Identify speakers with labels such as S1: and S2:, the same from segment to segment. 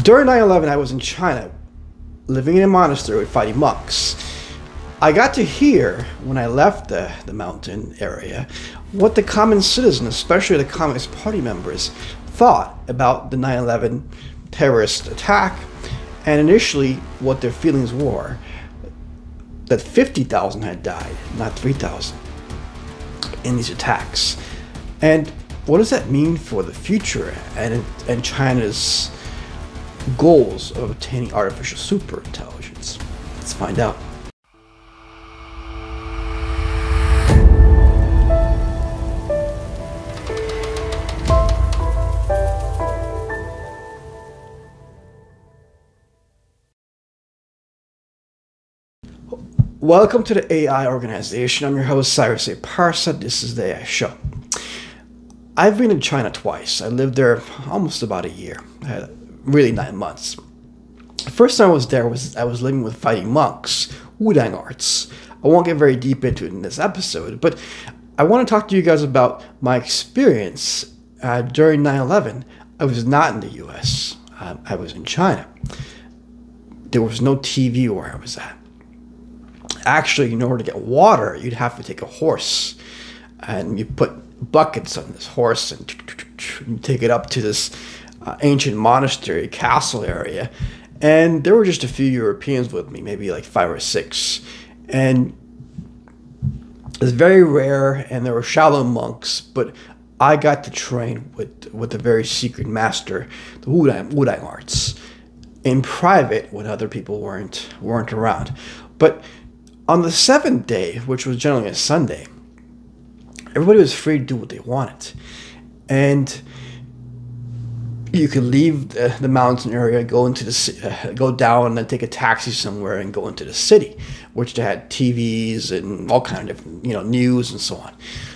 S1: During 9/11, I was in China, living in a monastery with fighting monks. I got to hear, when I left the mountain area, what the common citizen, especially the Communist Party members, thought about the 9/11 terrorist attack, and initially what their feelings were. That 50,000 had died, not 3,000, in these attacks. And what does that mean for the future and China's goals of obtaining artificial superintelligence? Let's find out. Welcome to the AI organization. I'm your host, Cyrus Parsa. This is the AI show. I've been in China twice. I lived there almost about a year. I had really 9 months. The first time I was there I was living with fighting monks, Wudang arts. I won't get very deep into it in this episode, but I want to talk to you guys about my experience during 9/11. I was not in the US. I was in China. There was no TV where I was at. Actually, in order to get water, you'd have to take a horse, and you put buckets on this horse and you take it up to this ancient monastery castle area. And there were just a few Europeans with me, maybe like 5 or 6. And it's very rare, and there were shallow monks, but I got to train with a very secret master, the Wudang arts, in private when other people weren't around. But on the 7th day, which was generally a Sunday, everybody was free to do what they wanted. And you could leave the mountain area, go down and then take a taxi somewhere and go into the city, which they had TVs and all kind of different, news and so on.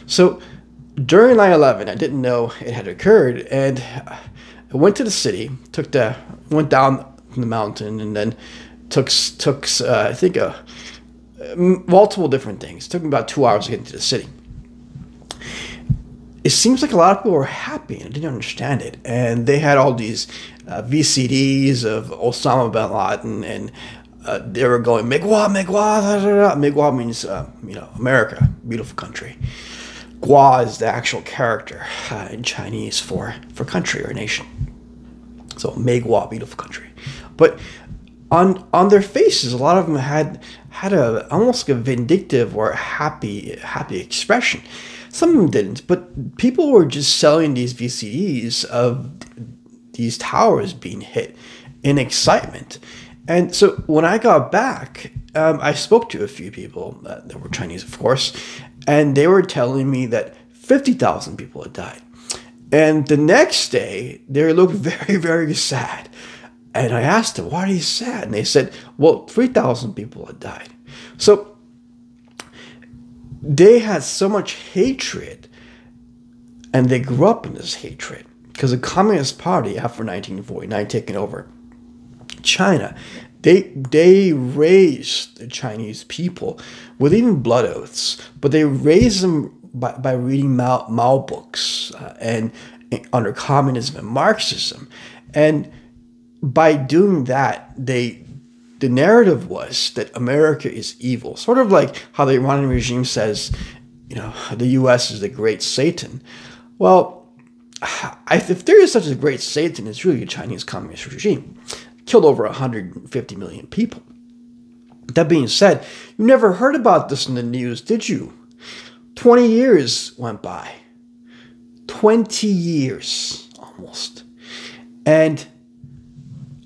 S1: So during 9/11, I didn't know it had occurred, and I went to the city, went down the mountain, and then took I think multiple different things. It took me about 2 hours to get into the city. It seems like a lot of people were happy, and I didn't understand it. And they had all these VCDs of Osama bin Laden, and they were going, Megwa, Megwa, da, da, da. Megwa means, America, beautiful country. Gua is the actual character in Chinese for country or nation. So Megwa, beautiful country. But on their faces, a lot of them had almost like a vindictive or happy expression. Some of them didn't, but people were just selling these VCDs of these towers being hit in excitement. And so when I got back, I spoke to a few people that were Chinese, of course, and they were telling me that 50,000 people had died. And the next day, they looked very, very sad. And I asked them, why are you sad? And they said, well, 3,000 people had died. So they had so much hatred, and they grew up in this hatred, because the Communist Party, after 1949 taking over China, they raised the Chinese people with even blood oaths, but they raised them by reading Mao books and under communism and Marxism. And by doing that, the narrative was that America is evil. Sort of like how the Iranian regime says, the U.S. is the great Satan. Well, if there is such a great Satan, it's really a Chinese communist regime. Killed over 150 million people. That being said, you never heard about this in the news, did you? 20 years went by. 20 years, almost. And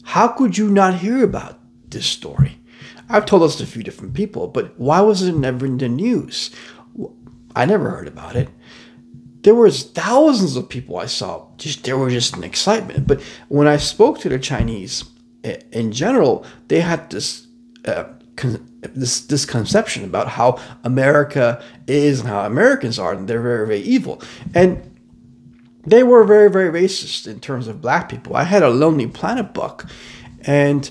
S1: how could you not hear about this story? I've told this to a few different people, but why was it never in the news? I never heard about it. There was thousands of people I saw, they were just in excitement. But when I spoke to the Chinese in general, they had this conception about how America is and how Americans are, and they're very, very evil. And they were very, very racist in terms of black people. I had a Lonely Planet book, and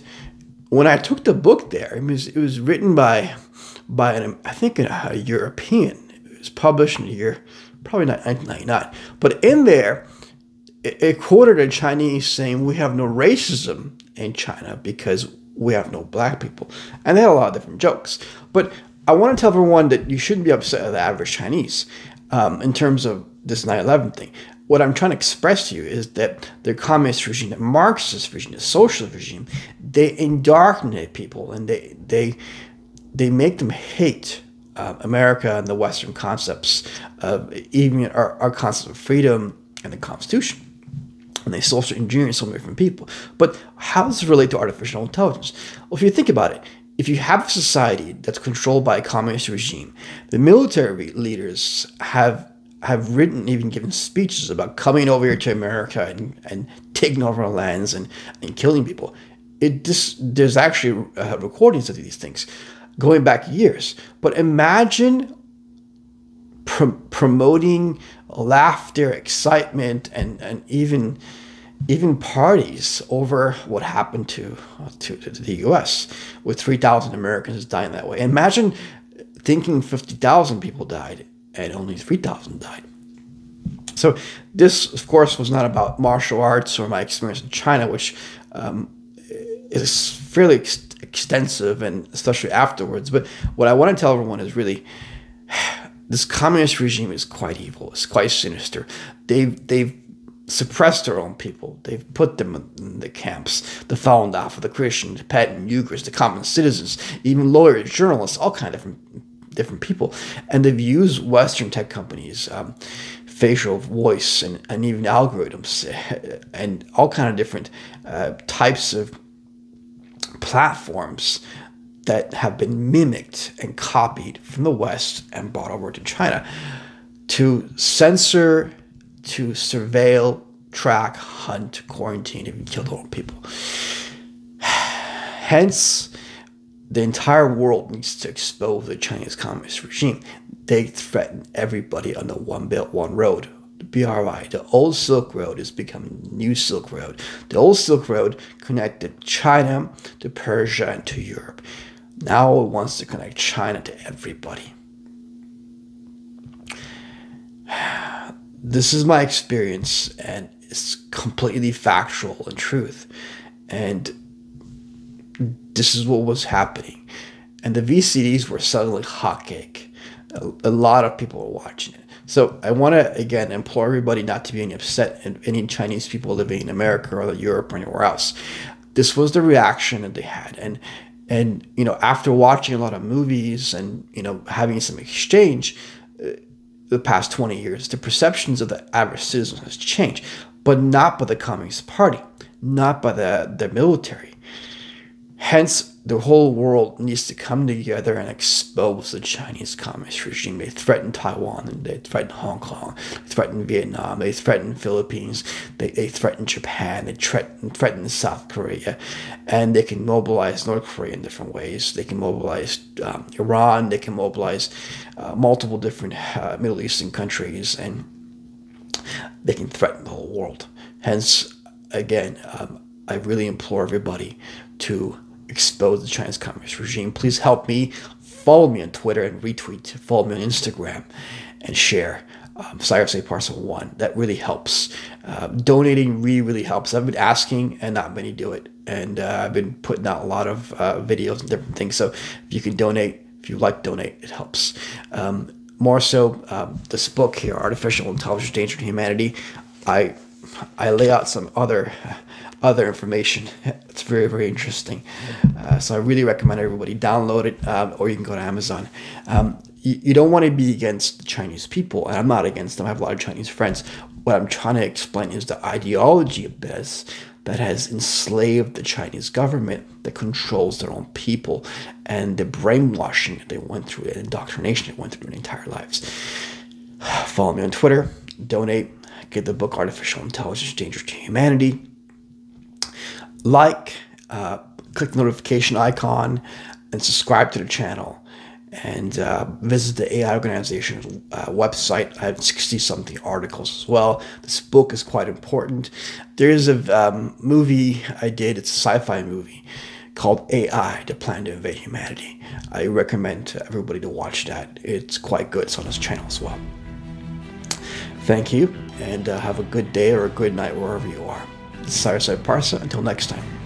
S1: when I took the book there, it was written by I think a European. It was published in the year probably not 1999, but in there it quoted a Chinese saying, "We have no racism in China because we have no black people." And they had a lot of different jokes. But I want to tell everyone that you shouldn't be upset at the average Chinese in terms of this 9/11 thing. What I'm trying to express to you is that the communist regime, the Marxist regime, the socialist regime, they indoctrinate people, and they make them hate America and the Western concepts of even our concept of freedom and the Constitution. And they social engineer so many different people. But how does this relate to artificial intelligence? Well, if you think about it, if you have a society that's controlled by a communist regime, the military leaders have written, even given speeches about coming over here to America and taking over our lands and killing people. There's actually recordings of these things going back years. But imagine promoting laughter, excitement, and even parties over what happened to the U.S. with 3,000 Americans dying that way. Imagine thinking 50,000 people died and only 3,000 died. So this, of course, was not about martial arts or my experience in China, which is fairly extensive, and especially afterwards. But what I want to tell everyone is really, this communist regime is quite evil. It's quite sinister. They've suppressed their own people. They've put them in the camps, the Falun Dafa, the Christians, the Tibetan, Uyghurs, the common citizens, even lawyers, journalists, all kind of different people. And they've used Western tech companies, facial voice, and even algorithms, and all kind of different types of platforms that have been mimicked and copied from the West and brought over to China to censor, to surveil, track, hunt, quarantine, even kill their own people. Hence, the entire world needs to expose the Chinese Communist regime. They threaten everybody on the One Belt, One Road, the BRI. The old Silk Road is becoming the new Silk Road. The old Silk Road connected China to Persia and to Europe. Now it wants to connect China to everybody. This is my experience, and it's completely factual and truth. And this is what was happening. And the VCDs were suddenly hotcake. A lot of people were watching it. So I want to, again, implore everybody not to be any upset at any Chinese people living in America or Europe or anywhere else. This was the reaction that they had. And you know, after watching a lot of movies and, you know, having some exchange, the past 20 years, the perceptions of the average citizen has changed, but not by the Communist Party, not by the military. Hence, the whole world needs to come together and expose the Chinese Communist regime. They threaten Taiwan, and they threaten Hong Kong, they threaten Vietnam, they threaten Philippines, they threaten Japan, they threaten South Korea, and they can mobilize North Korea in different ways. They can mobilize Iran, they can mobilize multiple different Middle Eastern countries, and they can threaten the whole world. Hence, again, I really implore everybody to expose the Chinese Communist regime. Please help me. Follow me on Twitter and retweet. Follow me on Instagram and share. Cyrus Parsa 1. That really helps. Donating really helps. I've been asking and not many do it. And I've been putting out a lot of videos and different things. So if you can donate, if you like donate, it helps. More so, this book here, Artificial Intelligence, Danger to Humanity, I lay out some other information. It's very interesting. So I really recommend everybody download it, or you can go to Amazon. You don't want to be against the Chinese people, and I'm not against them. I have a lot of Chinese friends. What I'm trying to explain is the ideology of this that has enslaved the Chinese government, that controls their own people, and the brainwashing that they went through, and indoctrination they went through their entire lives. Follow me on Twitter, donate, get the book Artificial Intelligence, Danger to Humanity. Like, click the notification icon, and subscribe to the channel. And visit the AI organization's website. I have 60-something articles as well. This book is quite important. There's a movie I did. It's a sci-fi movie called AI, The Plan to Invade Humanity. I recommend to everybody to watch that. It's quite good. It's on this channel as well. Thank you, and have a good day or a good night wherever you are. This is Cyrus Parsa. Until next time.